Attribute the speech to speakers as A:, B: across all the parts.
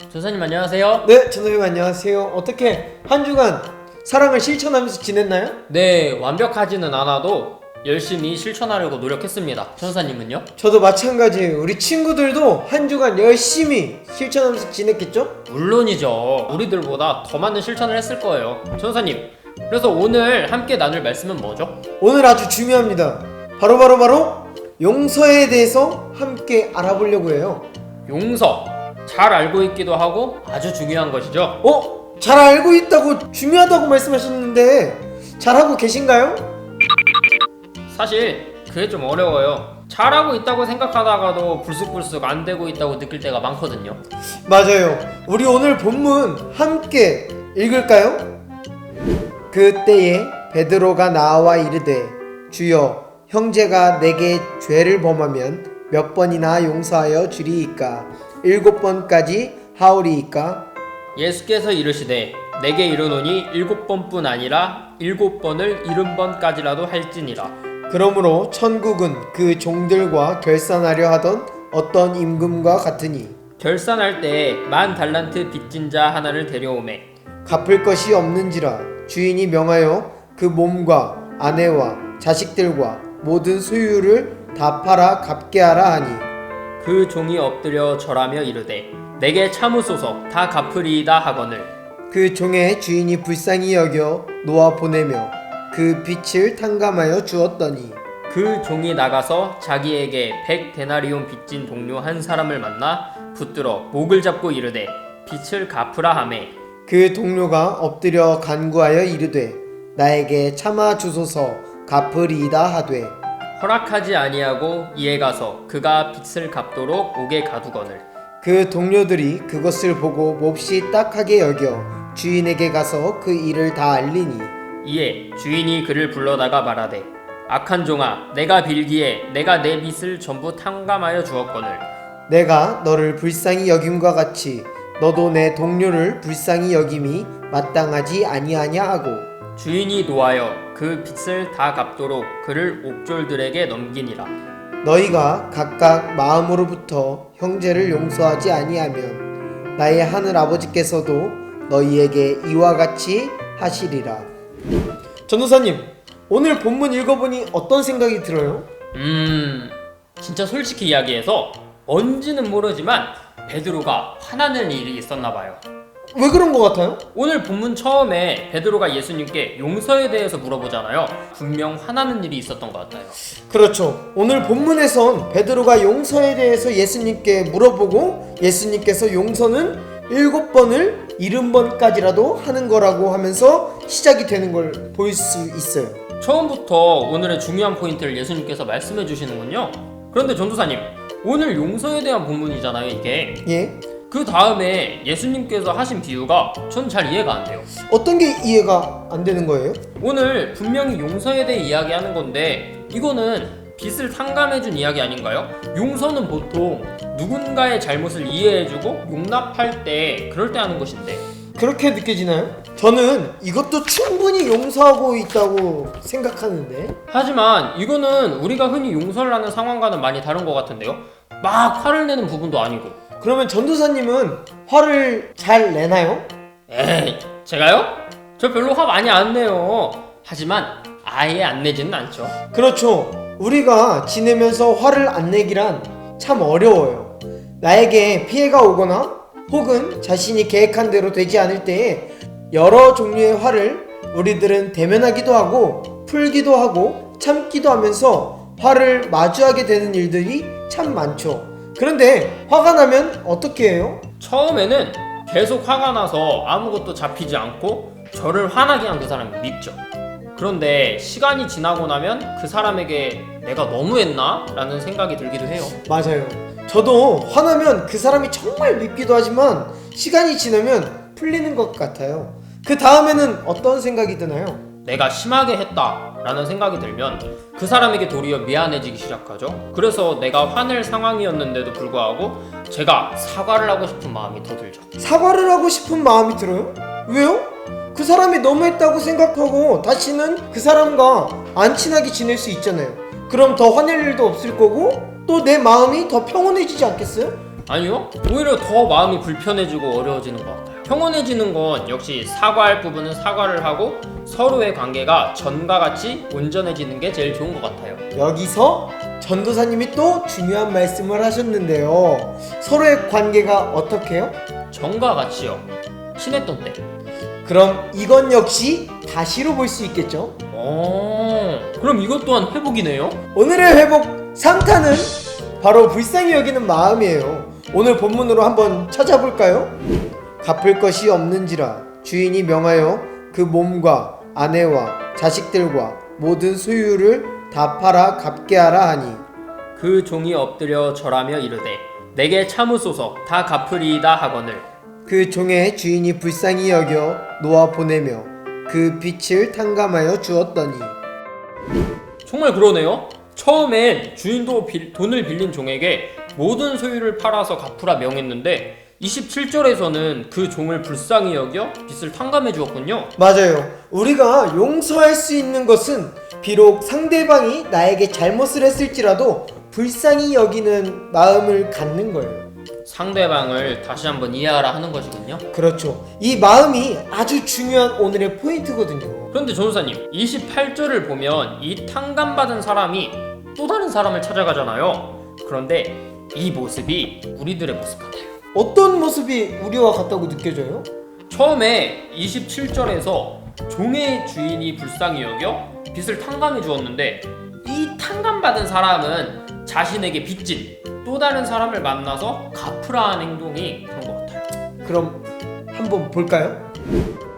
A: 조사님 안녕하세요.
B: 네, 전우님 안녕하세요. 어떻게 한 주간 사랑을 실천하면서 지냈나요?
A: 네, 완벽하지는 않아도 열심히 실천하려고 노력했습니다. 천사님은요?
B: 저도 마찬가지예요. 우리 친구들도 한 주간 열심히 실천하면서 지냈겠죠?
A: 물론이죠. 우리들보다 더 많은 실천을 했을 거예요. 천사님, 그래서 오늘 함께 나눌 말씀은 뭐죠?
B: 오늘 아주 중요합니다. 바로 용서에 대해서 함께 알아보려고 해요.
A: 용서. 잘 알고 있기도 하고 아주 중요한 것이죠.
B: 잘 알고 있다고 중요하다고 말씀하셨는데 잘하고 계신가요?
A: 사실 그게 좀 어려워요. 잘하고 있다고 생각하다가도 불쑥불쑥 안 되고 있다고 느낄 때가 많거든요.
B: 맞아요. 우리 오늘 본문 함께 읽을까요? 그때에 베드로가 나와 이르되 주여 형제가 내게 죄를 범하면 몇 번이나 용서하여 주리이까 7번까지 하오리이까.
A: 예수께서 이르시되 내게 이르노니 7번뿐 아니라 7번을 70번까지라도 할지니라.
B: 그러므로 천국은 그 종들과 결산하려 하던 어떤 임금과 같으니
A: 결산할 때에 10달란트 빚진 자 하나를 데려오매
B: 갚을 것이 없는지라 주인이 명하여 그 몸과 아내와 자식들과 모든 소유를 다 팔아 갚게 하라 하니
A: 그 종이 엎드려 절하며 이르되 내게 참으소서 다 갚으리이다 하거늘
B: 그 종의 주인이 불쌍히 여겨 놓아 보내며 그 빚을 탕감하여 주었더니
A: 그 종이 나가서 자기에게 100데나리온 빚진 동료 한 사람을 만나 붙들어 목을 잡고 이르되 빚을 갚으라 하매
B: 그 동료가 엎드려 간구하여 이르되 나에게 참아 주소서 갚으리이다 하되
A: 허락하지 아니하고 이에 가서 그가 빚을 갚도록 옥에 가두거늘
B: 그 동료들이 그것을 보고 몹시 딱하게 여겨 주인에게 가서 그 일을 다 알리니
A: 이에 주인이 그를 불러다가 말하되 악한 종아 내가 빌기에 내가 내 빚을 전부 탕감하여 주었거늘
B: 내가 너를 불쌍히 여김과 같이 너도 내 동료를 불쌍히 여김이 마땅하지 아니하냐 하고
A: 주인이 노하여 그 빚을 다 갚도록 그를 옥졸들에게 넘기니라.
B: 너희가 각각 마음으로부터 형제를 용서하지 아니하면 나의 하늘 아버지께서도 너희에게 이와 같이 하시리라. 전도사님, 오늘 본문 읽어보니 어떤 생각이 들어요?
A: 진짜 솔직히 이야기해서 뭔지는 모르지만 베드로가 화나는 일이 있었나봐요.
B: 왜 그런 것 같아요?
A: 오늘 본문 처음에 베드로가 예수님께 용서에 대해서 물어보잖아요. 분명 화나는 일이 있었던 것 같아요.
B: 그렇죠. 오늘 본문에선 베드로가 용서에 대해서 예수님께 물어보고 예수님께서 용서는 7번을 70번까지라도 하는 거라고 하면서 시작이 되는 걸 볼 수 있어요.
A: 처음부터 오늘의 중요한 포인트를 예수님께서 말씀해 주시는군요. 그런데 전도사님, 오늘 용서에 대한 본문이잖아요, 이게.
B: 예?
A: 그 다음에 예수님께서 하신 비유가 전 잘 이해가 안 돼요.
B: 어떤 게 이해가 안 되는 거예요?
A: 오늘 분명히 용서에 대해 이야기하는 건데 이거는 빚을 탕감해준 이야기 아닌가요? 용서는 보통 누군가의 잘못을 이해해주고 용납할 때 그럴 때 하는 것인데
B: 그렇게 느껴지나요? 저는 이것도 충분히 용서하고 있다고 생각하는데
A: 하지만 이거는 우리가 흔히 용서를 하는 상황과는 많이 다른 것 같은데요? 막 화를 내는 부분도 아니고.
B: 그러면 전도사님은 화를 잘 내나요?
A: 에이, 제가요? 저 별로 화 많이 안 내요. 하지만 아예 안 내지는 않죠.
B: 그렇죠. 우리가 지내면서 화를 안 내기란 참 어려워요. 나에게 피해가 오거나 혹은 자신이 계획한 대로 되지 않을 때에 여러 종류의 화를 우리들은 대면하기도 하고 풀기도 하고 참기도 하면서 화를 마주하게 되는 일들이 참 많죠. 그런데 화가 나면 어떻게 해요?
A: 처음에는 계속 화가 나서 아무것도 잡히지 않고 저를 화나게 한 그 사람이 밉죠. 그런데 시간이 지나고 나면 그 사람에게 내가 너무했나? 라는 생각이 들기도 해요.
B: 맞아요. 저도 화나면 그 사람이 정말 밉기도 하지만 시간이 지나면 풀리는 것 같아요. 그 다음에는 어떤 생각이 드나요?
A: 내가 심하게 했다 라는 생각이 들면 그 사람에게 도리어 미안해지기 시작하죠. 그래서 내가 화낼 상황이었는데도 불구하고 제가 사과를 하고 싶은 마음이 더 들죠.
B: 사과를 하고 싶은 마음이 들어요? 왜요? 그 사람이 너무했다고 생각하고 다시는 그 사람과 안 친하게 지낼 수 있잖아요. 그럼 더 화낼 일도 없을 거고 또 내 마음이 더 평온해지지 않겠어요?
A: 아니요, 오히려 더 마음이 불편해지고 어려워지는 것 같아요. 평온해지는 건 역시 사과할 부분은 사과를 하고 서로의 관계가 전과 같이 온전해지는 게 제일 좋은 것 같아요.
B: 여기서 전도사님이 또 중요한 말씀을 하셨는데요. 서로의 관계가 어떻게요?
A: 전과 같이요. 친했던 때.
B: 그럼 이건 역시 다시로 볼 수 있겠죠?
A: 그럼 이것 또한 회복이네요?
B: 오늘의 회복 3탄은 바로 불쌍히 여기는 마음이에요. 오늘 본문으로 한번 찾아볼까요? 갚을 것이 없는지라 주인이 명하여 그 몸과 아내와 자식들과 모든 소유를 다 팔아 갚게 하라 하니
A: 그 종이 엎드려 절하며 이르되 내게 참으소서 다 갚으리이다 하거늘
B: 그 종의 주인이 불쌍히 여겨 놓아 보내며 그 빚을 탕감하여 주었더니.
A: 정말 그러네요. 처음엔 주인도 돈을 빌린 종에게 모든 소유를 팔아서 갚으라 명했는데 27절에서는 그 종을 불쌍히 여겨 빚을 탕감해 주었군요.
B: 맞아요. 우리가 용서할 수 있는 것은 비록 상대방이 나에게 잘못을 했을지라도 불쌍히 여기는 마음을 갖는 거예요.
A: 상대방을 다시 한번 이해하라 하는 것이군요.
B: 그렇죠. 이 마음이 아주 중요한 오늘의 포인트거든요.
A: 그런데 전도사님, 28절을 보면 이 탕감받은 사람이 또 다른 사람을 찾아가잖아요. 그런데 이 모습이 우리들의 모습 같아요.
B: 어떤 모습이 우리와 같다고 느껴져요?
A: 처음에 27절에서 종의 주인이 불쌍히 여겨 빚을 탕감해 주었는데 이 탕감받은 사람은 자신에게 빚진 또 다른 사람을 만나서 갚으라 하는 행동이 그런 것 같아요.
B: 그럼 한번 볼까요?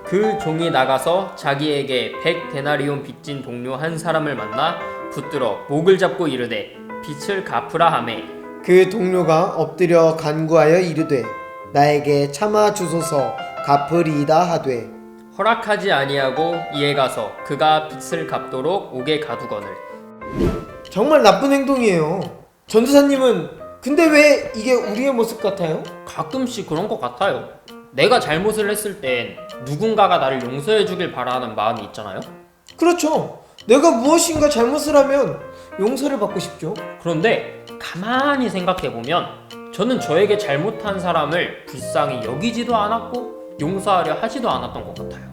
A: 그 종이 나가서 자기에게 100데나리온 빚진 동료 한 사람을 만나 붙들어 목을 잡고 이르되 빚을 갚으라 하매
B: 그 동료가 엎드려 간구하여 이르되 나에게 참아 주소서 갚으리이다 하되
A: 허락하지 아니하고 이에 가서 그가 빚을 갚도록 옥에 가두거늘.
B: 정말 나쁜 행동이에요. 전도사님은 근데 왜 이게 우리의 모습 같아요?
A: 가끔씩 그런 것 같아요. 내가 잘못을 했을 땐 누군가가 나를 용서해 주길 바라는 마음이 있잖아요.
B: 그렇죠. 내가 무엇인가 잘못을 하면 용서를 받고 싶죠.
A: 그런데 가만히 생각해보면 저는 저에게 잘못한 사람을 불쌍히 여기지도 않았고 용서하려 하지도 않았던 것 같아요.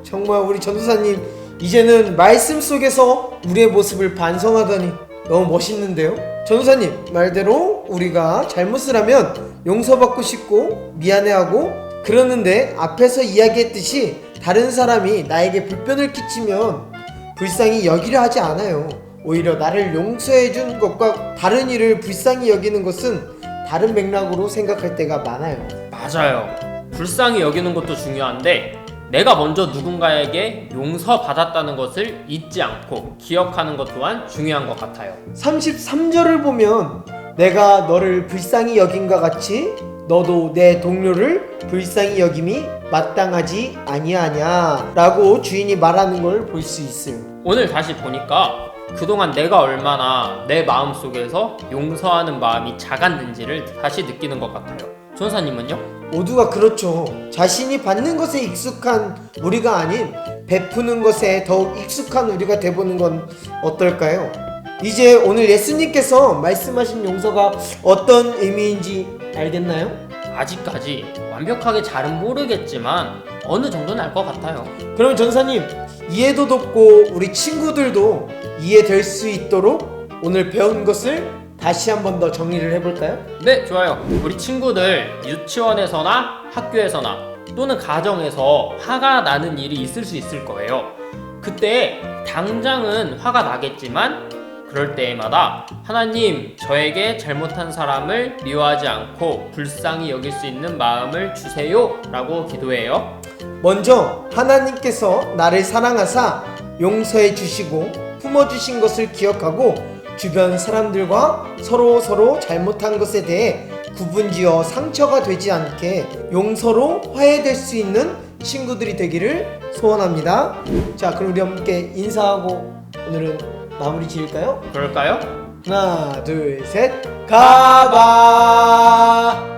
B: 정말 우리 전도사님 이제는 말씀 속에서 우리의 모습을 반성하다니 너무 멋있는데요? 전도사님 말대로 우리가 잘못을 하면 용서받고 싶고 미안해하고 그러는데 앞에서 이야기했듯이 다른 사람이 나에게 불편을 끼치면 불쌍히 여기려 하지 않아요. 오히려 나를 용서해 준 것과 다른 일을 불쌍히 여기는 것은 다른 맥락으로 생각할 때가 많아요.
A: 맞아요. 불쌍히 여기는 것도 중요한데 내가 먼저 누군가에게 용서받았다는 것을 잊지 않고 기억하는 것 또한 중요한 것 같아요.
B: 33절을 보면 내가 너를 불쌍히 여긴과 같이 너도 내 동료를 불쌍히 여김이 마땅하지 아니하냐 라고 주인이 말하는 걸 볼 수 있어요.
A: 오늘 다시 보니까 그동안 내가 얼마나 내 마음속에서 용서하는 마음이 작았는지를 다시 느끼는 것 같아요. 전사님은요?
B: 모두가 그렇죠. 자신이 받는 것에 익숙한 우리가 아닌 베푸는 것에 더욱 익숙한 우리가 돼보는 건 어떨까요? 이제 오늘 예수님께서 말씀하신 용서가 어떤 의미인지 알겠나요?
A: 아직까지 완벽하게 잘은 모르겠지만 어느 정도는 알 것 같아요.
B: 그럼 전사님 이해도 돕고 우리 친구들도 이해될 수 있도록 오늘 배운 것을 다시 한 번 더 정리를 해볼까요?
A: 네, 좋아요. 우리 친구들 유치원에서나 학교에서나 또는 가정에서 화가 나는 일이 있을 수 있을 거예요. 그때 당장은 화가 나겠지만 그럴 때마다 하나님, 저에게 잘못한 사람을 미워하지 않고 불쌍히 여길 수 있는 마음을 주세요 라고 기도해요.
B: 먼저 하나님께서 나를 사랑하사 용서해 주시고 품어주신 것을 기억하고 주변 사람들과 서로 잘못한 것에 대해 구분지어 상처가 되지 않게 용서로 화해될 수 있는 친구들이 되기를 소원합니다. 자, 그럼 우리 함께 인사하고 오늘은 마무리 지을까요?
A: 그럴까요?
B: 하나, 둘, 셋. 가바.